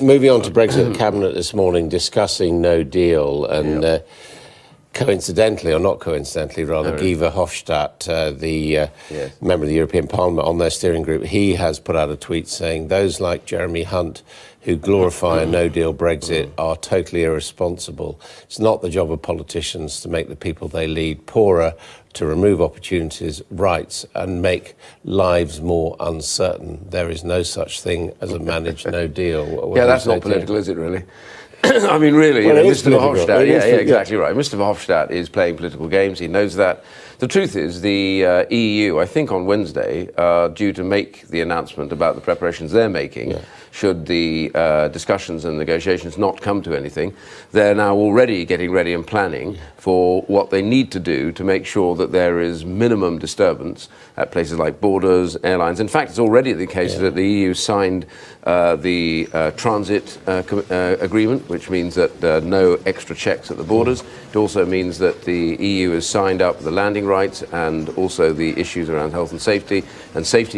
moving on to Brexit, the Cabinet this morning discussing no deal, and coincidentally, or not coincidentally, rather, Guy Verhofstadt, the member of the European Parliament on their steering group, he has put out a tweet saying those like Jeremy Hunt who glorify a no-deal Brexit are totally irresponsible. It's not the job of politicians to make the people they lead poorer, to remove opportunities, rights, and make lives more uncertain. There is no such thing as a managed no deal. Yeah, that's not political, is it, really? I mean, really, well, Mr. Verhofstadt, exactly right. Mr. Verhofstadt is playing political games. He knows that. The truth is, the EU, I think on Wednesday, are due to make the announcement about the preparations they're making. Should the discussions and negotiations not come to anything, they're now already getting ready and planning for what they need to do to make sure that there is minimum disturbance at places like borders, airlines. In fact, it's already the case that the EU signed the transit agreement, which means that no extra checks at the borders. It also means that the EU has signed up the landing rights and also the issues around health and safety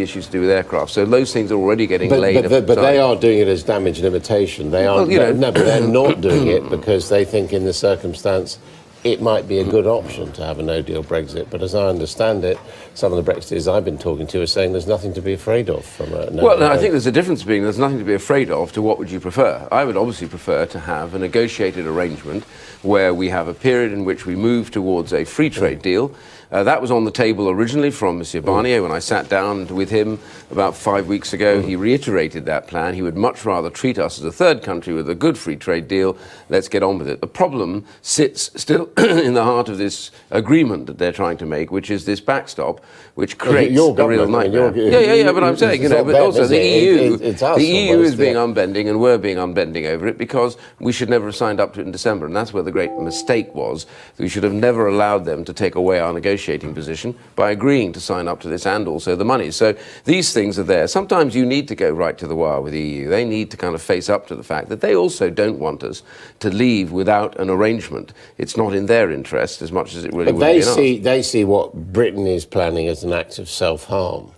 issues to do with aircraft. So those things are already getting laid. But they are doing it as damage limitation. They are no, but they're not doing it because they think in the circumstance it might be a good option to have a no-deal Brexit. But as I understand it, some of the Brexiteers I've been talking to are saying there's nothing to be afraid of from a no-deal. Well, no, I think there's a difference between there's nothing to be afraid of to what would you prefer. I would obviously prefer to have a negotiated arrangement where we have a period in which we move towards a free trade deal. That was on the table originally from Monsieur Barnier when I sat down with him about 5 weeks ago. He reiterated that plan. He would much rather treat us as a third country with a good free trade deal. Let's get on with it. The problem sits still in the heart of this agreement that they're trying to make, which is this backstop, which creates a real nightmare. But I'm saying, but also the EU is being unbending, and we're being unbending over it because we should never have signed up to it in December, and that's where the great mistake was. We should have never allowed them to take away our negotiating position by agreeing to sign up to this and also the money. So these things are there. Sometimes you need to go right to the wire with the EU. They need to kind of face up to the fact that they also don't want us to leave without an arrangement. It's not in their interest as much as it really would be in ours. They see what Britain is planning as an act of self-harm.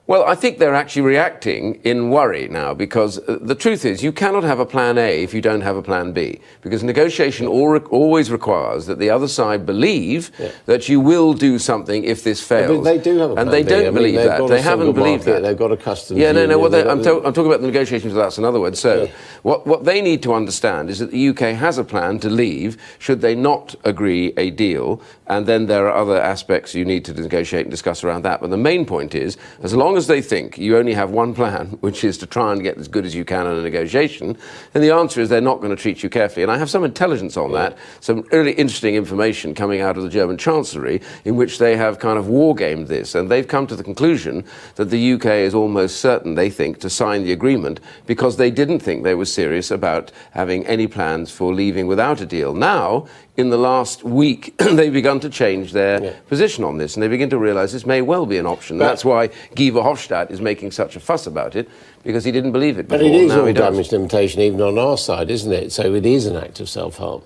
Well, I think they're actually reacting in worry now because the truth is you cannot have a plan A if you don't have a plan B, because negotiation always requires that the other side believe that you will do something if this fails. But they do have a plan and they B. don't believe that. They haven't believed that. They've got a customs union. I'm talking about the negotiations with us, in other words. So what they need to understand is that the UK has a plan to leave should they not agree a deal, and then there are other aspects you need to negotiate and discuss around that. But the main point is, as long as they think you only have one plan, which is to try and get as good as you can in a negotiation, then the answer is they're not going to treat you carefully. And I have some intelligence on that, some really interesting information coming out of the German Chancellery in which they have kind of war-gamed this, and they've come to the conclusion that the UK is almost certain, they think, to sign the agreement because they didn't think they were serious about having any plans for leaving without a deal. Now, in the last week, they've begun to change their position on this, and they begin to realise this may well be an option. That's why Guy Verhofstadt is making such a fuss about it, because he didn't believe it before. But it is all damage limitation even on our side, isn't it? So it is an act of self-harm.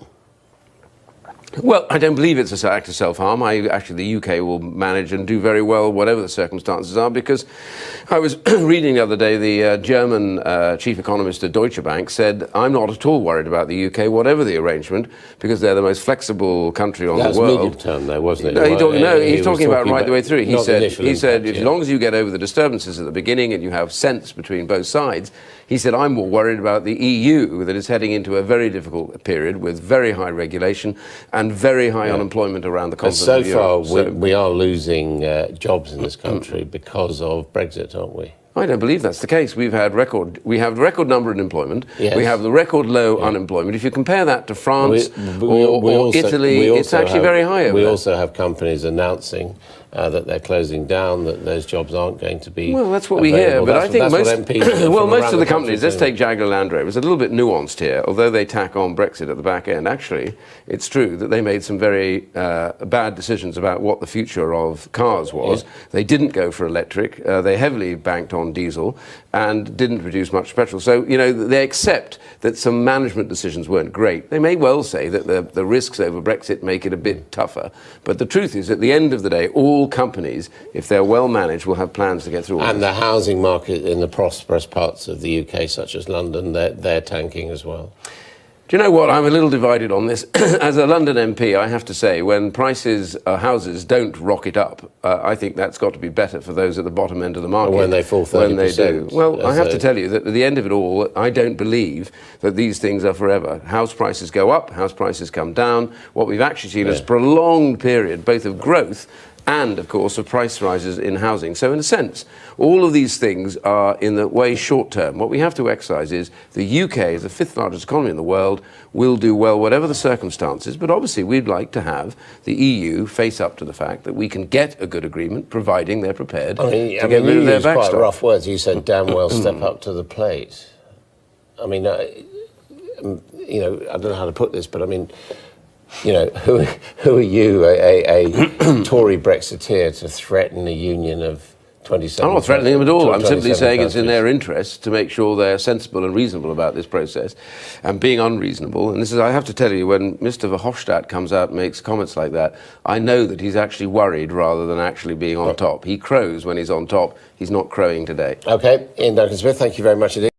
Well, I don't believe it's an act of self-harm. Actually, the UK will manage and do very well, whatever the circumstances are, because I was reading the other day, the German chief economist at Deutsche Bank said, I'm not at all worried about the UK, whatever the arrangement, because they're the most flexible country on the world. That's medium term, though, wasn't it? No, he's talking about right the way through. He said, as long as you get over the disturbances at the beginning and you have sense between both sides, he said, I'm more worried about the EU, that is heading into a very difficult period with very high regulation and very high unemployment around the continent of Europe. So far, we are losing jobs in this country because of Brexit, aren't we? I don't believe that's the case. We have record number in employment. Yes. We have the record low unemployment. If you compare that to France or Italy, it's actually very high over there. We also have companies announcing that they're closing down, that those jobs aren't going to be Well, that's what we hear, but I think most of the companies, let's take Jaguar Land Rover, it's a little bit nuanced here, although they tack on Brexit at the back end. Actually, it's true that they made some very bad decisions about what the future of cars was. Yeah. They didn't go for electric, they heavily banked on diesel and didn't produce much petrol. So, you know, they accept that some management decisions weren't great. They may well say that the risks over Brexit make it a bit tougher. But the truth is, at the end of the day, all companies, if they're well managed, will have plans to get through all And this. the housing market in the prosperous parts of the UK, such as London, they're tanking as well. Do you know what? I'm a little divided on this. As a London MP, I have to say, when prices, houses don't rocket up, I think that's got to be better for those at the bottom end of the market. Or when they fall 30%. When they do. Well, I have to tell you that at the end of it all, I don't believe that these things are forever. House prices go up, house prices come down. What we've actually seen is a prolonged period, both of growth and, of course, of price rises in housing. So, in a sense, all of these things are, in the way, short-term. What we have to exercise is the UK, as the fifth largest economy in the world, will do well, whatever the circumstances. But obviously, we'd like to have the EU face up to the fact that we can get a good agreement, providing they're prepared to get rid of their backstop. Quite rough words. You said, damn well step up to the plate. I mean, you know, I don't know how to put this, but I mean, you know, who are you, a Tory Brexiteer, to threaten a union of 27? I'm not threatening them at all. I'm simply saying it's in their interest to make sure they're sensible and reasonable about this process, and being unreasonable. And this is, I have to tell you, when Mr. Verhofstadt comes out and makes comments like that, I know that he's actually worried rather than actually being on top. He crows when he's on top. He's not crowing today. OK, Iain Duncan Smith, thank you very much indeed.